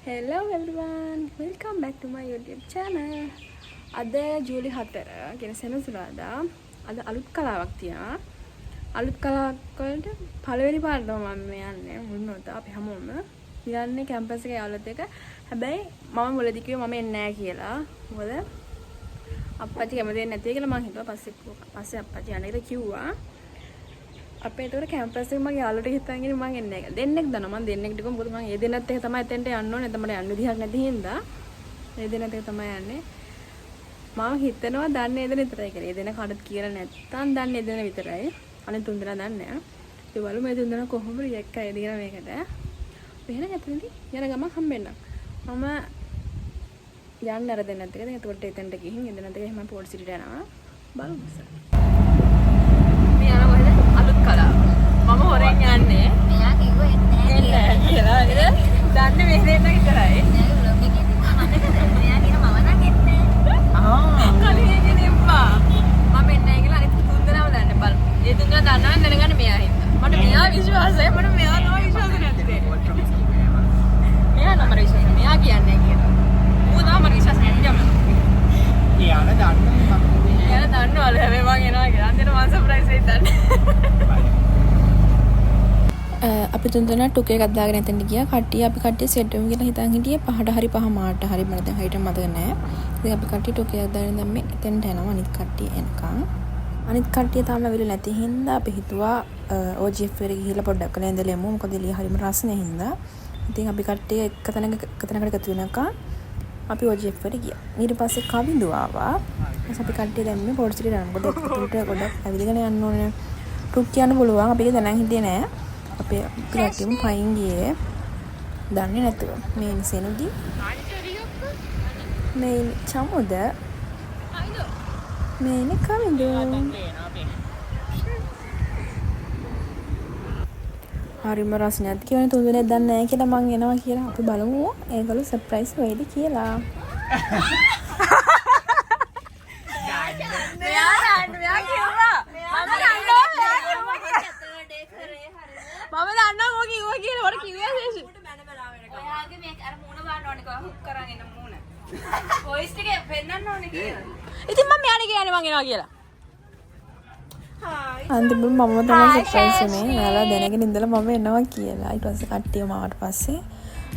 Hello everyone, welcome back to my YouTube channel. Ada Juli 4 කියන සෙනසුරාදා අද අලුත් කලාවක් තියෙනවා. අලුත් කලාවක් වලට පළවෙනි පාරට මම යන්නේ මුන්නොත අපි හැමෝම යන්නේ කැම්පස් එකේ යාළුවොත් එක්ක. හැබැයි මම මුලදී කිව්වා මම එන්නේ නැහැ කියලා. මොකද අප්පච්චි කැමති වෙන්නේ නැති කියලා මං හිතුවා. පස්සේ අප්පච්චි යන්න කියලා කිව්වා. අපේ ඒතර කැම්පස් එකේ මගේ යාළුවට හිතාගෙන මම එන්නේ නැහැ. දෙන්නෙක් දන්නවා මම දෙන්නෙක් ටිකම මොකද මම ඒ දෙන්නත් එක තමයි එතෙන්ට යන්න ඕනේ. එතන මට යන්න විදිහක් නැති හින්දා ඒ දෙන්නත් එක තමයි යන්නේ. මම හිතනවා දන්නේ ඒ දෙන විතරයි කියලා. ඒ දෙන කාටත් කියලා නැත්තම් දන්නේ ඒ දෙන විතරයි. අනේ තුන් දෙනා දන්නේ නැහැ. ඒ වල මේ තුන් දෙනා කොහොමද රියැක්ට් කරයිද කියලා මේකට. මෙහෙන ඇතුළේදී යන ගමන් හම්බෙන්න. මම යන්න අර දෙන්නත් එක. දැන් එතකොට එතනට ගිහින් ඒ දෙන්නත් එක එහෙම පෝට් සිටිට යනවා. බලමු. අලුත් කලාව. මම හොරෙන් යන්නේ. මෙයා කිව්වා එන්නේ නැහැ කියලා. නේද? දන්නේ මේ දෙන්න විතරයි. නෑ vlog එකේ මම මෙයා කියන මම නම් එන්නේ නැහැ. කලින් කියනවා. මම එන්නේ නැහැ කියලා අනිත් තුන් දෙනාම දන්නේ බල. ඒ තුන් දෙනා දන්නවද දැනගන්න මෙයා හින්දා. මට මෙයා විශ්වාසයි. මට මෙයා නෝ විශ්වාස නැත්තේ. මෙයා නම විශ්වාස. මෙයා කියන්නේ කියලා. ඌ නම විශ්වාස නැහැ. එයාලා දන්නවා මම. එයාලා දන්නවලු හැබැයි මං එනවා කියලා. අන්තිමට මං සර්ප්‍රයිස් වෙයි දන්නේ. අපි තුන් දෙනා ටුක එකක් දාගෙන එතනට ගියා. අපි සෙට් වෙමු කියලා හිතන් හිටියේ 5ට හරි 5 මාට හරි මට දැන් හරියට මතක නැහැ. ඉතින් අපි කට්ටිය ටුක එකක් දාගෙන දැන් මේ එතනට යනවා අනිත් කට්ටිය එනකන්. අනිත් කට්ටිය තාම ඇවිල්ලා නැති හින්දා අපි හිතුවා OGF එකට ගිහිල්ලා පොඩ්ඩක් කලින් ඉඳලා යමු. මොකද එළිය හරිම රස්නේ හින්දා. ඉතින් අපි කට්ටිය එක තැනකට එකතු වෙනකන් අපි OGF එකට ගියා. ඊට පස්සේ කවිඳු ආවා. ඊට අපි කට්ටිය දැන් මේ පොඩ් සිටිට යනවා. මොකද ඒකට ගොඩක් ඇවිදගෙන යන්න ඕනේ. ටුක් කියන්න පුළුවන්. අපි ඒක දැනන් හිටියේ නෑ. අපේ පිටකෙම පයින් ගියේ දන්නේ නැතුව මේ සෙනුදී මේ චමුද මේ කවිඳු හරිම රසණයක් කියන්නේ තුන් දෙනෙක් දන්නේ නැහැ කියලා මං එනවා කියලා අපි බලමු ඒගොල්ලෝ සර්ප්‍රයිස් වෙයිද කියලා මම දන්නවා මොකද කිව්වා කියලා වර කිව්වා සේෂ. ඔයාගේ මේ අර මූණ බලන්න ඕනේ කොහොම හුක් කරන් එන මූණ. වොයිස් ටිකේ පෙන්නන්න ඕනේ කියලා. ඉතින් මම මෙයානේ කියන්නේ මං එනවා කියලා. අන්තිමට මම තමයි සර්ප්‍රයිස් උනේ. එයාලා දැනගෙන ඉඳලා මම එනවා කියලා. ඊට පස්සේ කට්ටියම ආවට පස්සේ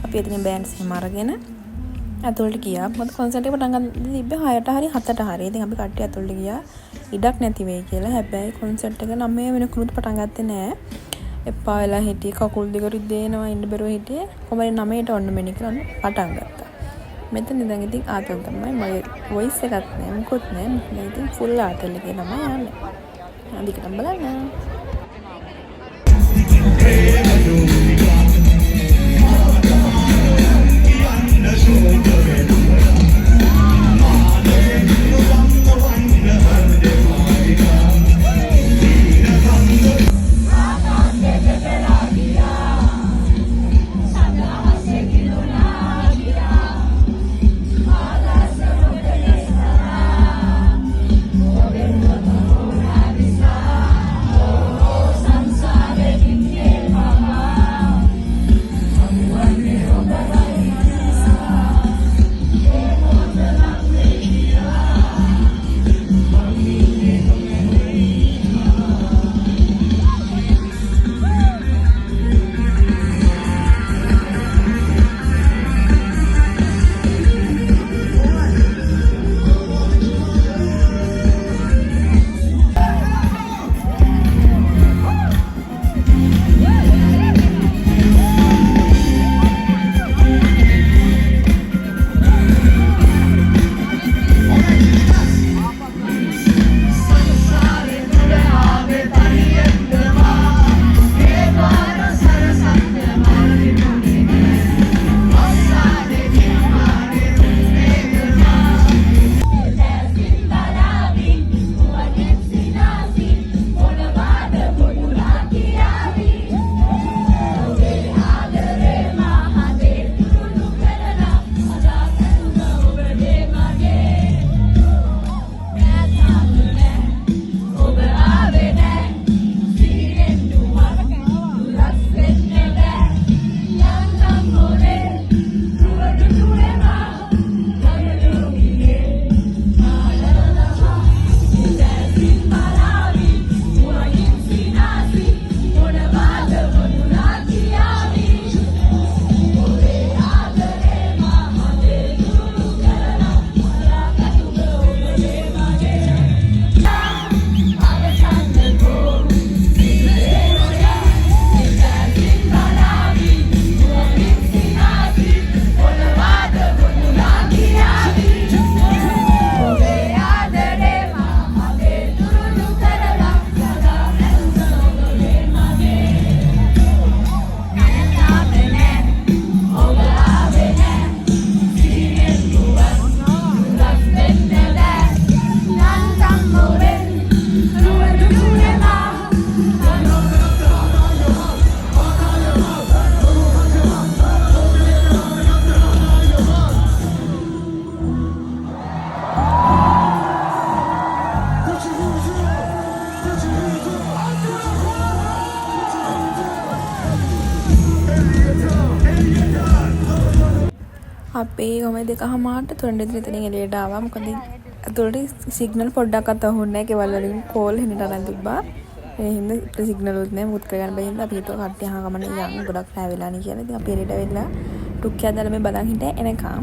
අපි එතනින් බෑන්ඩ්ස් එහෙම අරගෙන ඇතුළට ගියා. මොකද කොන්සර්ට් එක පටන් ගන්න තිබ්බේ 6ට හරි 7ට හරි. ඉතින් අපි කට්ටිය ඇතුළට ගියා. ඉඩක් නැති වෙයි කියලා. හැබැයි කොන්සර්ට් එක 9 වෙනකනුත් පටන් ගත්තේ නෑ. එපා වෙලා හිටියේ කකුල් දෙක රිදෙනවා ඉන්න බැරුව හිටියේ කොහමද 9ට ඔන්න මෙනි කරන්න පටන් ගත්තා. මෙතන ඉඳන් ඉතින් ආතල් තමයි මගේ වොයිස් එකක් නෑ මොකොත් නෑ මම ඉතින් ෆුල් ආතල් එකේ තමයි යන්නේ. අදිකටම බලන්න. අපේ ගමේ 2:00ට තුරන් දෙතන ඉතින් එළියට ආවා. මොකද ඇතුළට සිග්නල් පොඩ්ඩක්වත් අහුන්නේ නැහැ. කෙවල් වලින් කෝල් හෙන්නට අරන් තිබ්බා. ඒ හින්දා සිග්නල් උත් නැහැ. මුත් කරගන්න බැහැ හින්දා අපි හිතුවා කට්ටිය අහගමන යන් ගොඩක් රැ වෙලා නේ කියලා. ඉතින් අපි එළියට ඇවිල්ලා ටුක්කියක් දාලා මේ බලන් හිටියා එනකම්.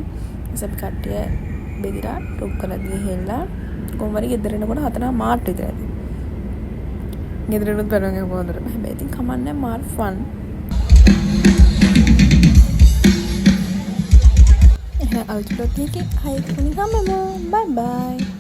ඊට අපි කට්ටිය බෙදිලා ටුක් කරලා ගිහිල්ලා කොම්වරි ගෙදර එනකොට 4:00 විතර ඇති. ගෙදරට බලන්න ගිහුවා. හැබැයි ඉතින් කමන්නේ මාර් ෆන්. අලුත් බ්ලොග් එකේ හයි කොහොමද? බයි බයි.